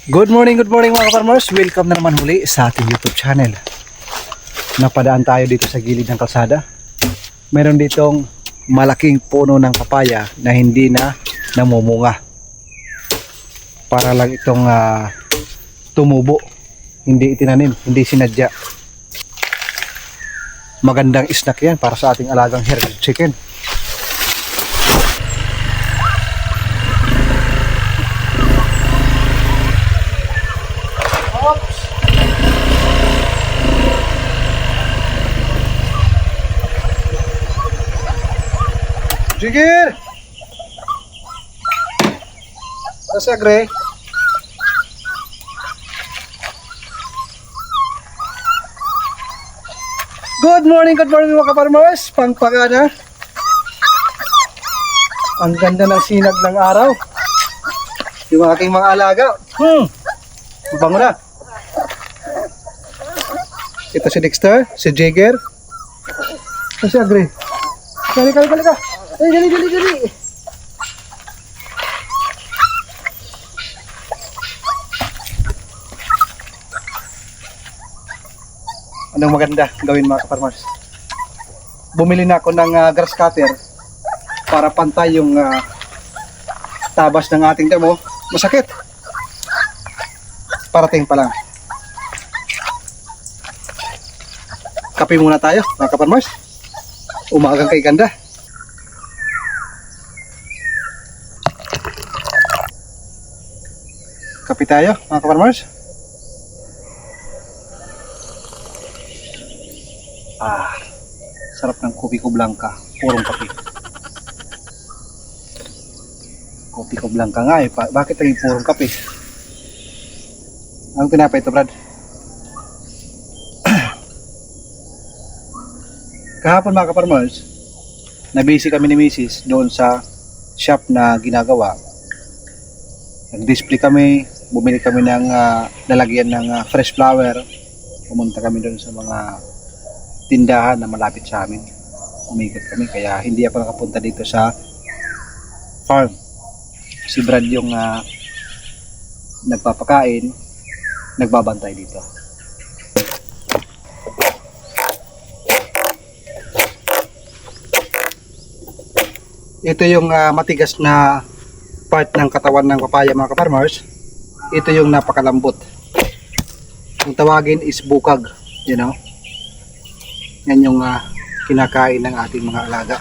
Good morning mga farmers. Welcome na naman huli sa ating YouTube channel. Napadaan tayo dito sa gilid ng kalsada. Meron ditong malaking puno ng papaya na hindi na namumunga. Para lang itong tumubo. Hindi itinanim, hindi sinadya. Magandang snack yan para sa ating alagang herd chicken. Jigir! Nasa gre? Good morning mga kaparmers. Pangpagana. Ang ganda ng sinag ng araw. Yung aking mga alaga. Mabango na. Ito si Dexter, si Jigger. Nasa gre? Kali ka. Ay, dali. Anong maganda gawin mga kaparmers? Bumili na ako ng grass cutter para pantay yung tabas ng ating damo. Masakit. Parating pa lang. Kape muna tayo mga kaparmers. Umagang kay ganda. Kape tayo mga kaparmers. Sarap ng kopi ko blanca. Purong kape. Kopi ko blanca nga eh. Bakit naging purong kape? Anong tinapay ito, Brad? Kahapon mga kaparmers, na-busy kami ni Mrs. doon sa shop na ginagawa. Nag-display kami, bumili kami ng lalagyan ng fresh flower. Pumunta kami doon sa mga tindahan na malapit sa amin. Umikot kami kaya hindi ako nakapunta dito sa farm. Si Brad yung nagpapakain, nagbabantay dito. Ito yung matigas na part ng katawan ng papaya mga kaparmers. Ito yung napakalambot. Ang tawagin is bukag, you know. Yan yung kinakain ng ating mga alaga.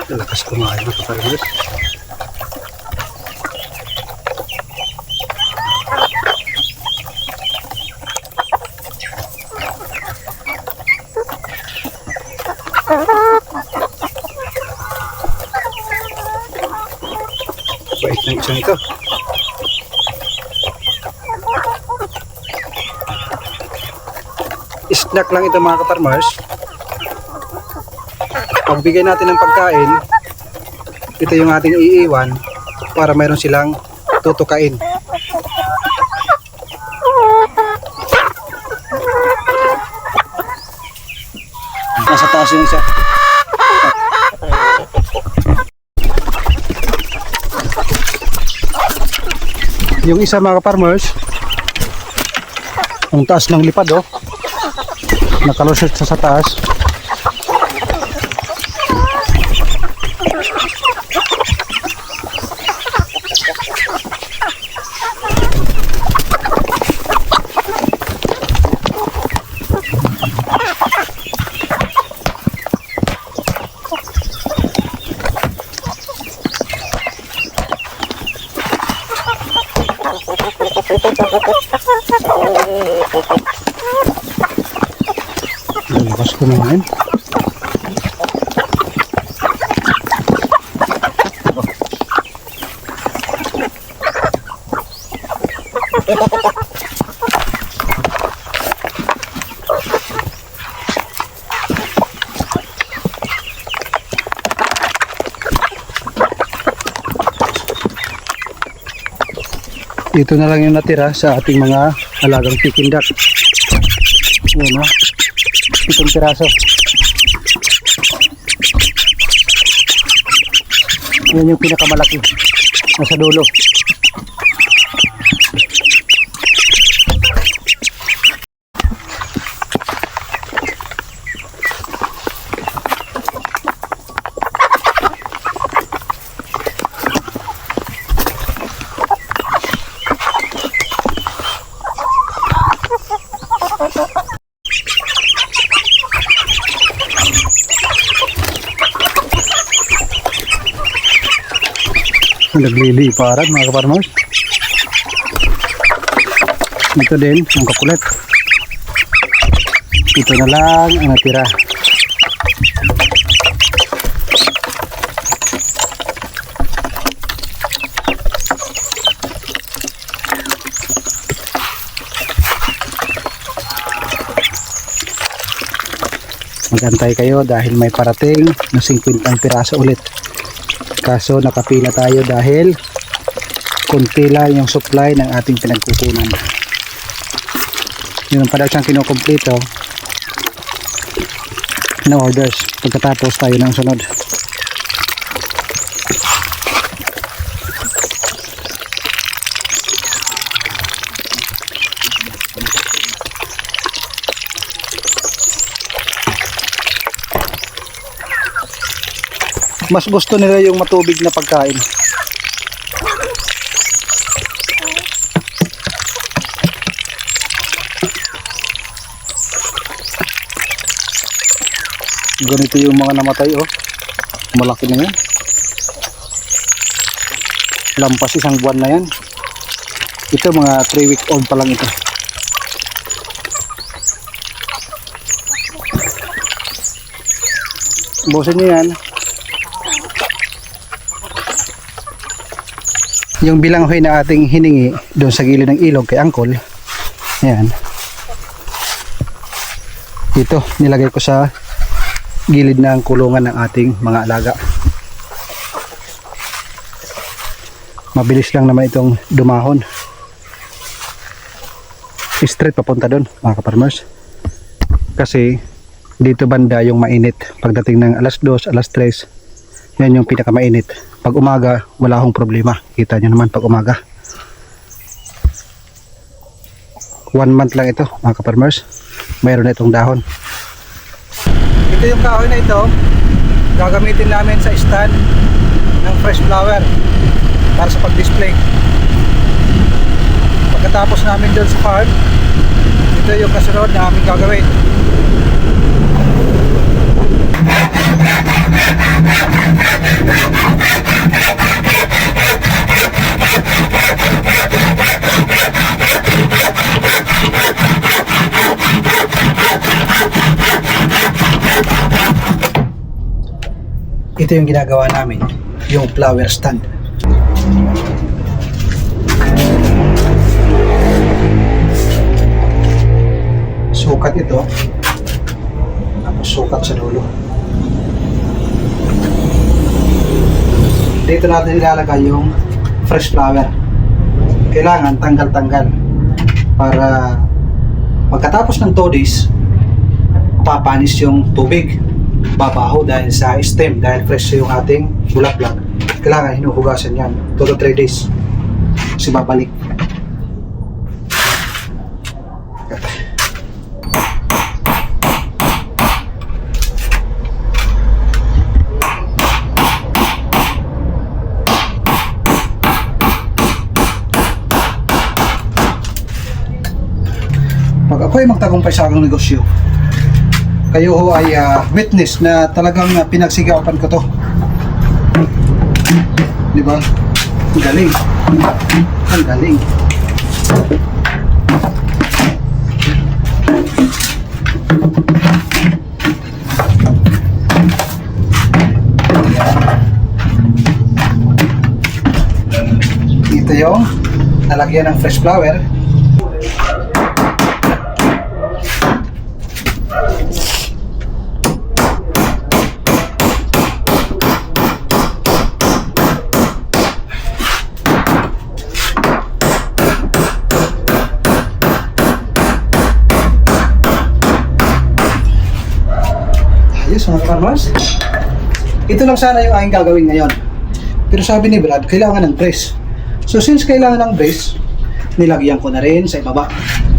Lakas kumain mga kaparmers. Bait ng isang ito. Snack lang ito mga kaparmers. Pagbigay natin ng pagkain, ito yung ating iiwan para mayroon silang tutukain. Nasa taas yung isa. Yung isa mga farmers, ang taas ng lipad oh. Nakalusot sa taas. Lakas kumain. Ito na lang yung natira sa ating mga alagang Peking duck. Yan o. 7 piraso. Yan yung pinakamalaki. Nasa dulo. Nagliliparan mga kaparmers. Ito din ang kakulit. Ito na lang ang natira. Magantay kayo dahil may parating na 50 piraso ulit. Kaso nakapila tayo dahil kunti lang yung supply ng ating pinagkukunan. Yun pa daw siyang kinukumpleto na orders. Pagkatapos tayo ng sunod. Mas gusto nila yung matubig na pagkain. Ganito yung mga namatay oh. Malaki na yan. Lampas 1 buwan na yan. Ito mga 3 week old pa lang ito. Busin nyo yan. Yung bilanghoy na ating hiningi doon sa gilid ng ilog kay Uncle, ayan, ito nilagay ko sa gilid ng kulungan ng ating mga alaga. Mabilis lang naman itong dumahon, straight papunta doon mga kaparmers, kasi dito banda yung mainit pagdating ng alas 2, alas 3. Yan yung pinakamainit. Pag umaga, wala akong problema. Kita nyo naman pag umaga. 1 month lang ito, mga kaparmers. Mayroon na itong dahon. Ito yung kahoy na ito. Gagamitin namin sa stand ng fresh flower para sa pag-display. Pagkatapos namin doon sa farm, ito yung kasunod na aming gagawin. Ito yung ginagawa namin, yung flower stand. Sukat ito, tapos sukat sa dulo. Dito natin ilalagay yung fresh flower. Kailangan tanggal-tanggal para pagkatapos ng 2 days papanis yung tubig, babaho dahil sa stem, dahil fresh yung ating bulaklak. Kailangan hinuhugasan yan 2 to 3 days kasi babalik. Pag ako ay magtagumpay sa aking negosyo, kayo ho ay witness na talagang pinagsigapan ko to. Diba? Ang galing. Ang galing. Ito yung nalagyan ng fresh flower. mga farmers. Ito lang sana yung aking gagawin ngayon. Pero sabi ni Brad, kailangan ng brace. So since kailangan ng brace, nilagyan ko na rin sa ibaba.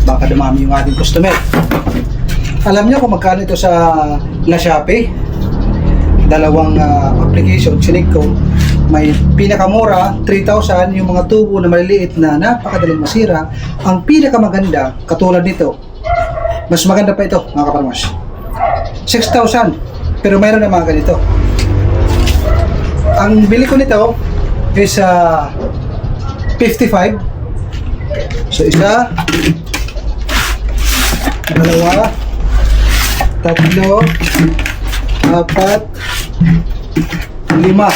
Baka dumami yung ating customer. Alam niyo kung magkano ito sa La Shopee? Dalawang application, chinik ko. May pinakamura, 3,000, yung mga tubo na maliliit na napakadaling masira. Ang pinakamaganda, katulad nito, mas maganda pa ito, mga kaparmas. 6,000, pero mayroon na mga ganito. Ang bili ko nito is 55. So isa, dalawa, tatlo, apat, lima.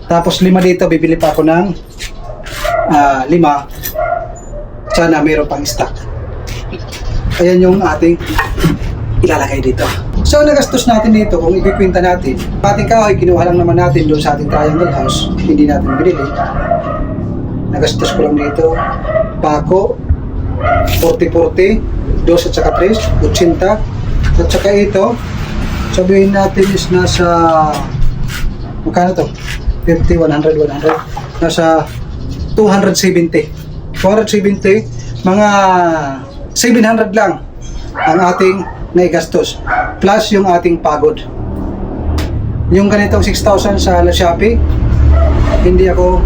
Tapos 5 dito, bibili pa ako ng 5. Sana mayroon pang stock. Ayan yung ating ilalagay dito. So nagastos natin dito, kung ikikwenta natin, pating kahoy, kinuha lang naman natin doon sa ating triangle house, hindi natin binili. Nagastos ko lang dito, pako, 40-40, 2 at saka 3, 80, at saka ito, sabihin natin is nasa, magkano to? 50, 100, 100, nasa 270. 270, mga 700 lang ang ating naigastos. Plus yung ating pagod. Yung ganitong 6,000 sa La Shopee, hindi ako,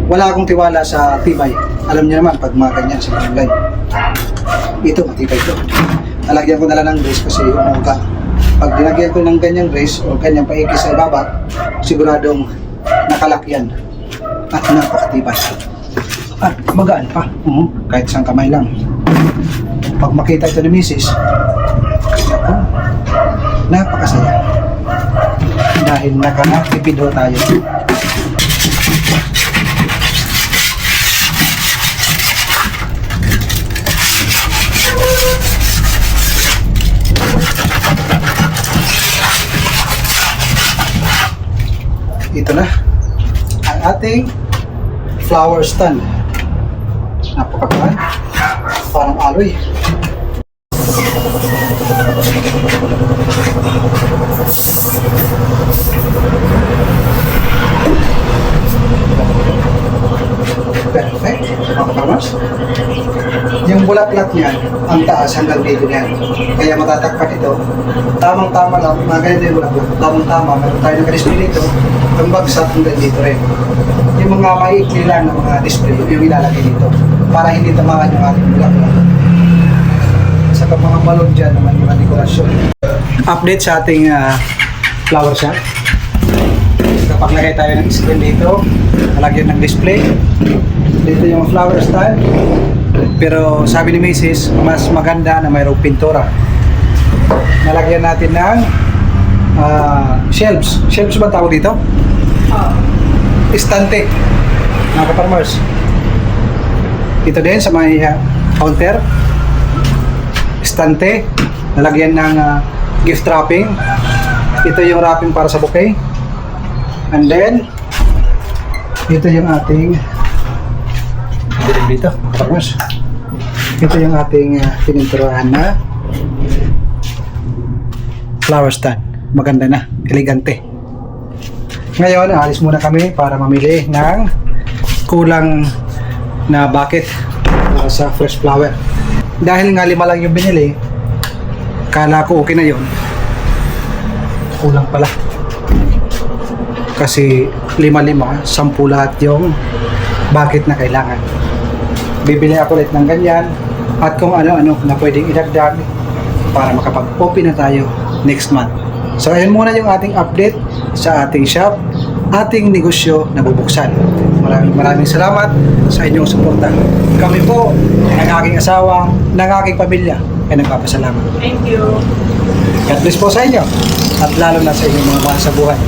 wala akong tiwala sa tibay. Alam niyo naman, pag mga ganyan sa online. Ito, matibay ito. Nalagyan ko na lang ng brace kasi umuga. Pag dinagyan ko ng ganyang brace o ganyang paiki sa ibaba, siguradong nakalak yan at napakatibay at magaan pa, kahit isang kamay lang. Pag makita ito ni Mrs., napakasaya dahil nakatipid ho tayo. Ito na ang ating flower stand. Napakagaan, parang aloy. Perfect, mga kaparmas. Yung bulaklak niyan, ang taas hanggang dito niyan. Kaya matatakpan ito. Tamang-tama lang, mga ganito yung bulaklak. Tamang-tama, meron tayo nag-display dito. Ang bagsak hanggang dito rin. Yung mga maiikli lang ng mga display, yung ilalagay dito. Para hindi tamaan yung ating bulaklak. Saka mga balon dyan naman, mga dekorasyon. Update sa ating flower shop. Kapag lagay tayo ng screen dito, nalagyan ng display. Dito yung flower stand. Pero sabi ni Mrs., mas maganda na mayroong pintura. Nalagyan natin ng shelves. Shelves ba tawag dito? Estante. Mga kaparmers. Ito din sa may counter. Estante. Nalagyan ng gift wrapping. Ito yung wrapping para sa bouquet. And then, ito yung ating dito, kaparmers. Ito yung ating pininturahan na flower stand. Maganda na, elegante. Ngayon, alis muna kami para mamili ng kulang na bucket sa fresh flower. Dahil nga 5 lang yung binili, kala ko okay na yun. Kulang pala. Kasi 5, 10 lahat yung bucket na kailangan. Bibili ako ulit ng ganyan at kung ano-ano na pwedeng idagdag para makapag-open na tayo next month. So ayun muna yung ating update sa ating shop, ating negosyo na bubuksan. Maraming salamat sa inyong suporta. Kami po ng aking asawa, ng aking pamilya ay nagpapasalamat. Thank you. God bless po sa inyo at lalo na sa inyong mga mahal sa buhay.